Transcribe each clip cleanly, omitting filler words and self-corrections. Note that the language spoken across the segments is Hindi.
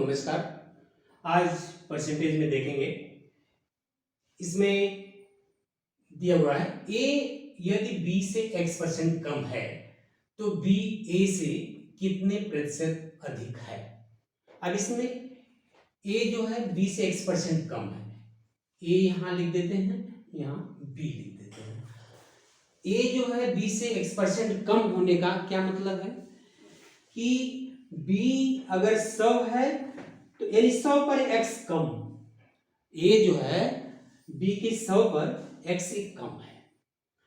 नमस्कार। आज परसेंटेज में देखेंगे, इसमें दिया हुआ है ए यदि बी से x% कम है तो बी ए से कितने प्रतिशत अधिक है। अब इसमें ए जो है बी से x% कम है, ए यहां लिख देते हैं, यहां बी लिख देते हैं। ए जो है बी से x% कम होने का क्या मतलब है कि बी अगर 100 है तो यानी 100 पर x कम, ए जो है बी के 100 पर x से कम है,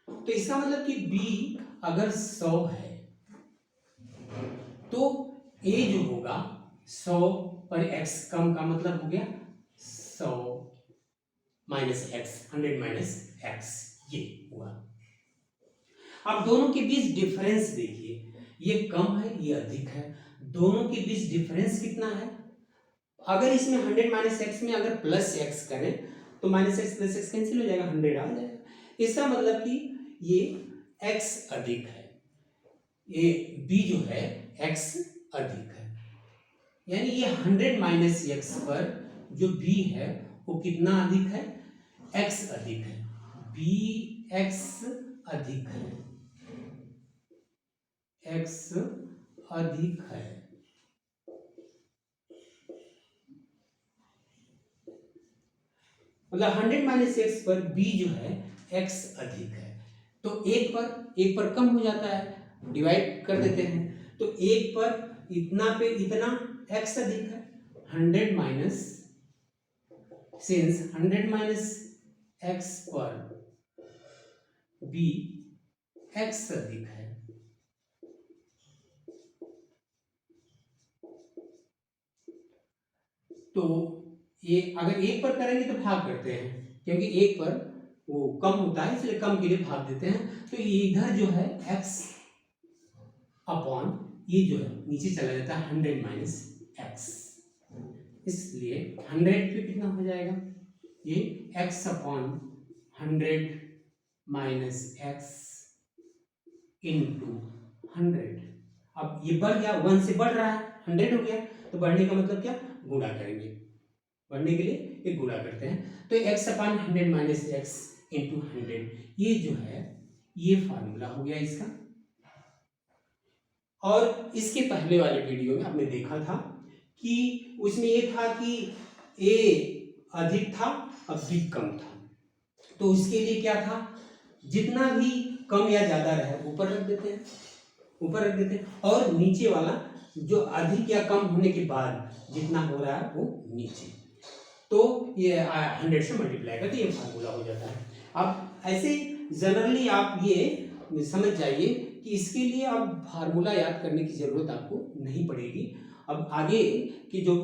तो इसका मतलब कि बी अगर 100 है तो ए जो होगा 100 पर x कम का मतलब हो गया 100 माइनस x, 100 माइनस x, ये हुआ। अब दोनों के बीच डिफरेंस देखिए, ये कम है ये अधिक है, दोनों के बीच डिफरेंस कितना है। अगर इसमें 100 माइनस एक्स में अगर प्लस एक्स करें तो minus x plus x cancel हो जाएगा, 100 आ जाएगा। इसका मतलब कि ये x अधिक है, ये b जो है x अधिक है, यानी ये 100 माइनस एक्स पर जो b है वो कितना अधिक है, x अधिक है, b x अधिक है, x अधिक है। मतलब 100 माइनस एक्स पर b जो है x अधिक है, तो एक पर कम हो जाता है, डिवाइड कर देते हैं, तो एक पर इतना पे इतना x अधिक है, 100 माइनस सिंस 100 माइनस x पर b x अधिक है, तो ये अगर एक पर करेंगे तो भाग करते हैं, क्योंकि एक पर वो कम होता है इसलिए कम के लिए भाग देते हैं, तो ये इधर जो है x अपॉन ये जो है नीचे चला जाता है 100 माइनस x, इसलिए 100 पे कितना हो जाएगा, ये x upon 100 minus x into 100। अब ये बढ़ गया, 1 से बढ़ रहा है, 100 हो गया, तो बढ़ने का मतलब क्या, गुणा करेंगे, बढ़ने के लिए एक गुणा करते हैं, तो x upon 100 minus x into 100, ये जो है ये फार्मूला हो गया इसका। और इसके पहले वाले वीडियो में आपने देखा था कि उसमें ये था कि a अधिक था और b कम था, तो उसके लिए क्या था, जितना भी कम या ज्यादा रहे ऊपर रख देते हैं, ऊपर रख देते हैं, और नीचे वाला जो अधिक या कम होने के बाद जितना हो रहा है वो नीचे, तो ये 100 से मल्टीप्लाई करते ये फार्मूला हो जाता है। अब ऐसे जनरली आप ये समझ जाइए कि इसके लिए अब फार्मूला याद करने की जरूरत आपको नहीं पड़ेगी। अब आगे के जो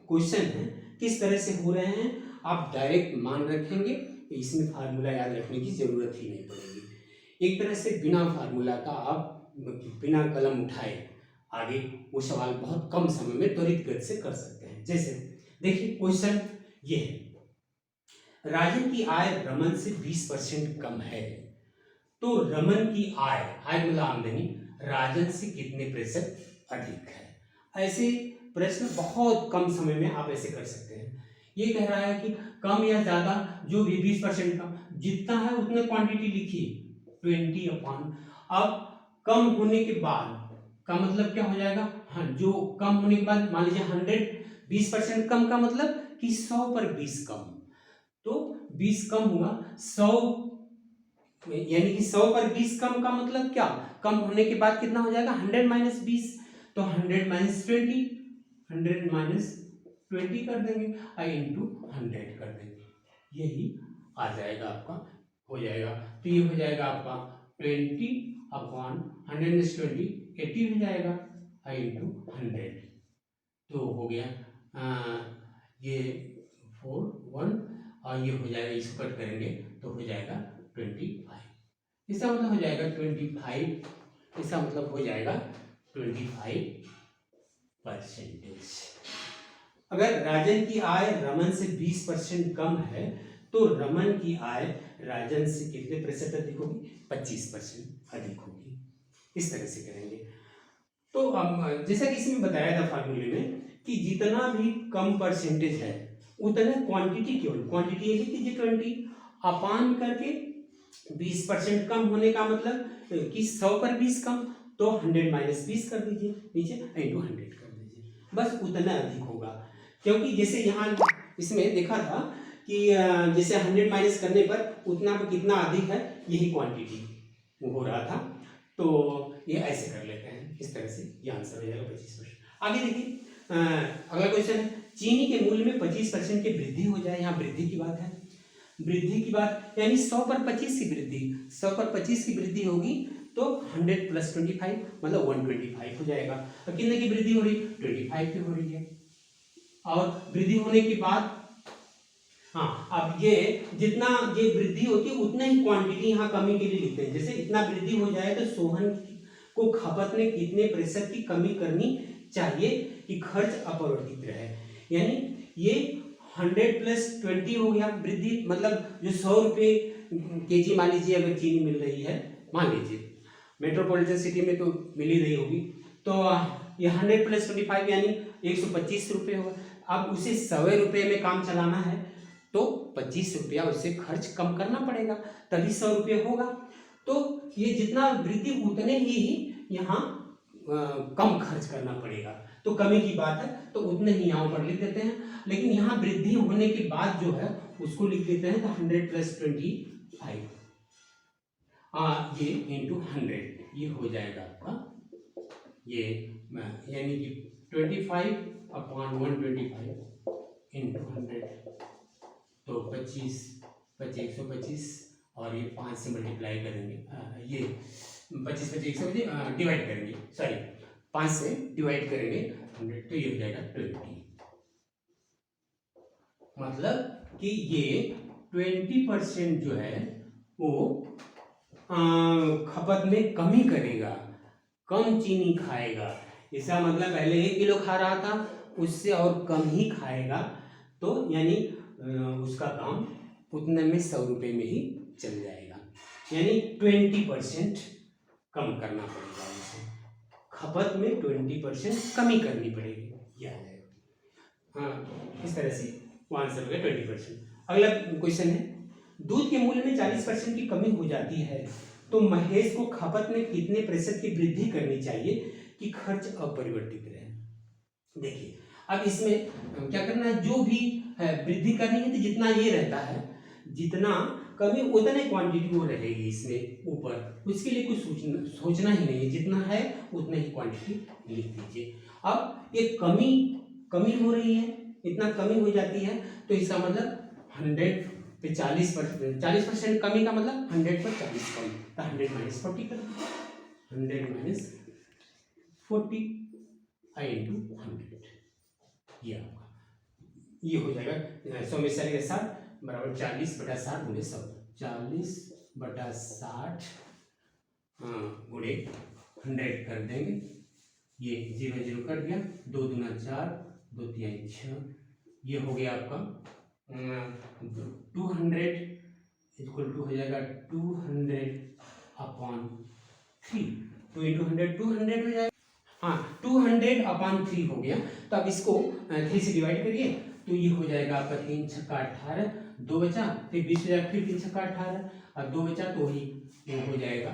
क्वेश्चन हैं किस तरह से हो रहे हैं आप डायरेक्ट मान रखेंगे, इसमें फार्मूला याद रखने की जरूरत ही नहीं पड़ेगी। एक तरह से बिना फार्मूला का आप बिना कलम उठाए आगे वो सवाल बहुत कम समय में त्वरित गति से कर सकते हैं। जैसे देखिए क्वेश्चन ये है, राजन की आय रमन से 20% कम है, तो रमन की आय मतलब आमदनी राजन से कितने प्रतिशत अधिक है। ऐसे प्रश्न बहुत कम समय में आप ऐसे कर सकते हैं। ये कह रहा है कि कम या ज्यादा जो भी 20% कम, जितना है उतने क्वांटिटी लिखिए 20 अपॉन, अब कम होने के बाद का मतलब क्या हो जाएगा, हाँ जो कम होने के बाद मान लीजिए 100 20% कम का मतलब कि 100 पर 20 कम, तो 20 कम हुआ 100, यानी कि 100 पर 20 कम का मतलब क्या, कम होने के बाद कितना हो जाएगा 100 माइनस 20, तो 100 माइनस 20, 100 माइनस 20 कर देंगे और इंटू 100 कर देंगे, यही आ जाएगा आपका, हो जाएगा। तो ये हो जाएगा आपका 20 अपॉन 100 माइनस 20 80 हो जाएगा और इंटू 100, तो हो गया ये 4 1 और ये हो जाएगा, इसको कट करेंगे तो हो जाएगा 25, इसका मतलब हो जाएगा 25, इसका मतलब हो जाएगा 25%। अगर राजन की आय रमन से 20% कम है तो रमन की आय राजन से कितने प्रतिशत अधिक होगी, 25% अधिक होगी। इस तरह से करेंगे। तो हम जैसा कि इसमें बताया था फार्मूले में कि जितना भी कम परसेंटेज है उतना क्वांटिटी, केवल क्वांटिटी लिख दीजिए 20 अपान करके 20% कम होने का मतलब कि 100 पर 20 कम, तो 100 माइनस 20 कर दीजिए नीचे, इंटू 100 कर दीजिए, बस उतना अधिक होगा। क्योंकि जैसे यहाँ इसमें देखा था कि जैसे 100 माइनस करने पर उतना पर कितना अधिक है, यही क्वांटिटी हो रहा था। तो ये ऐसे कर लेते हैं, इस तरह से ये आंसर हो जाएगा 25%। आगे देखिए अगला क्वेश्चन है, चीनी के मूल्य में 25% की वृद्धि हो जाए। यहाँ वृद्धि की बात है, वृद्धि की बात यानी 100 पर 25 की वृद्धि, 100 पर 25 की वृद्धि होगी तो 100 प्लस 25 मतलब 125 हो जाएगा। और कितने की वृद्धि हो रही, 25 की हो रही है। और वृद्धि होने के बाद हाँ, अब ये जितना ये वृद्धि होती है उतना ही क्वांटिटी यहाँ कमी के लिए लिखते हैं। जैसे इतना वृद्धि हो जाए तो सोहन को खपत में कितने प्रतिशत की कमी करनी चाहिए कि खर्च अपरिवर्तित रहे। यानी ये 100 प्लस 20 हो गया वृद्धि, मतलब जो 100 रुपये केजी मान लीजिए अगर चीनी मिल रही है, मान लीजिए मेट्रोपॉलिटन सिटी में तो मिल ही रही होगी, तो ये 100 प्लस 25 यानी 125 रुपये होगा। अब उसे 100 रुपये में काम चलाना है तो 25 रुपया उसे खर्च कम करना पड़ेगा, तभी 100 रुपये होगा। तो ये जितना वृद्धि उतने ही यहाँ कम खर्च करना पड़ेगा, तो कमी की बात है तो उतने ही यहाँ पर लिख देते हैं। लेकिन यहाँ वृद्धि होने के बाद जो है उसको लिख देते हैं तो 100 प्लस 25 ये इंटू 100 ये हो जाएगा आपका ये, यानी कि 25 अपॉन 125 इंटू 100, तो 25 125 और ये 5 से मल्टीप्लाई करेंगे, ये 25 125 डिवाइड करेंगे, सॉरी 5 से डिवाइड करेंगे 100, तो ये हो जाएगा 20। मतलब कि ये 20% जो है वो खपत में कमी करेगा, कम चीनी खाएगा। इसका मतलब पहले 1 किलो खा रहा था उससे और कम ही खाएगा, तो यानी उसका काम उतने में 100 रुपये में ही चल जाएगा। यानी 20% कम करना पड़ेगा उसे, खपत में 20% कमी करनी पड़ेगी, यह आ जाएगा। हाँ, इस तरह से वो आंसर हो गया 20%। अगला क्वेश्चन है, दूध के मूल्य में 40% की कमी हो जाती है तो महेश को खपत में कितने प्रतिशत की वृद्धि करनी चाहिए कि खर्च अपरिवर्तित रहे। देखिए अब इसमें क्या करना है, जो भी है वृद्धि करनी है तो जितना ये रहता है, जितना कमी उतने क्वांटिटी वो रहेगी इसमें ऊपर, उसके लिए कुछ सोचना ही नहीं है, जितना है उतना ही क्वांटिटी लिख दीजिए। अब ये कमी हो रही है, इतना कमी हो जाती है तो इसका मतलब 100 पे 40% कमी का मतलब 100 पर 40 कम, तो 100 माइनस 40 कर, 100 माइनस 40 इंटू 100, ये आपका ये हो जाएगा 100 में 60 बराबर 40 बटा 60 गुणे 100, 40 बटा 60 गुणे 100 कर देंगे, ये 0 0 कट गया, 2 दूना 4 2 3 6, ये हो गया आपका 200 इक्वल टू हो जाएगा 200 अपॉन 3, 2 इंटू 100 200 हो जाएगा। हाँ 200 अपॉन 3 हो गया, तो अब इसको 3 से डिवाइड करिए तो ये हो जाएगा आपका 3 छक्का 18, 2 बचा, फिर 20 हो जाएगा, फिर 3 छक्का 18 और 2 बचा, तो वही हो जाएगा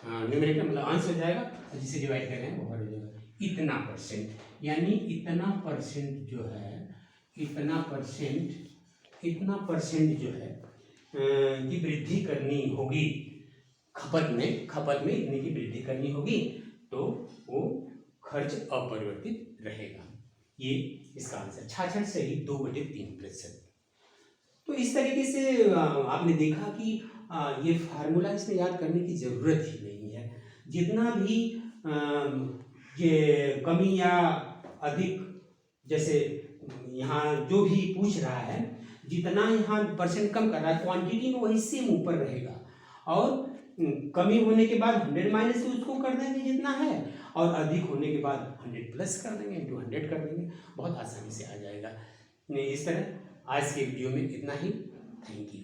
न्यूमरेटर मतलब आंसर हो जाएगा, जिसे डिवाइड कर रहे हैं वो हो जाएगा इतना परसेंट। यानी इतना परसेंट जो है, इतना परसेंट जो है की वृद्धि करनी होगी खपत में इतने की वृद्धि करनी होगी तो वो खर्च अपरिवर्तित रहेगा। ये इसका आंसर 66 से ही 2/3%। तो इस तरीके से आपने देखा कि ये फार्मूला इसमें याद करने की ज़रूरत ही नहीं है। जितना भी ये कमी या अधिक, जैसे यहाँ जो भी पूछ रहा है, जितना यहाँ परसेंट कम कर रहा है क्वांटिटी में वही सेम ऊपर रहेगा, और कमी होने के बाद 100 माइनस उसको कर देंगे जितना है, और अधिक होने के बाद 100 प्लस कर देंगे, इंटू 100 कर देंगे, बहुत आसानी से आ जाएगा। इस तरह आज के वीडियो में इतना ही। Thank you.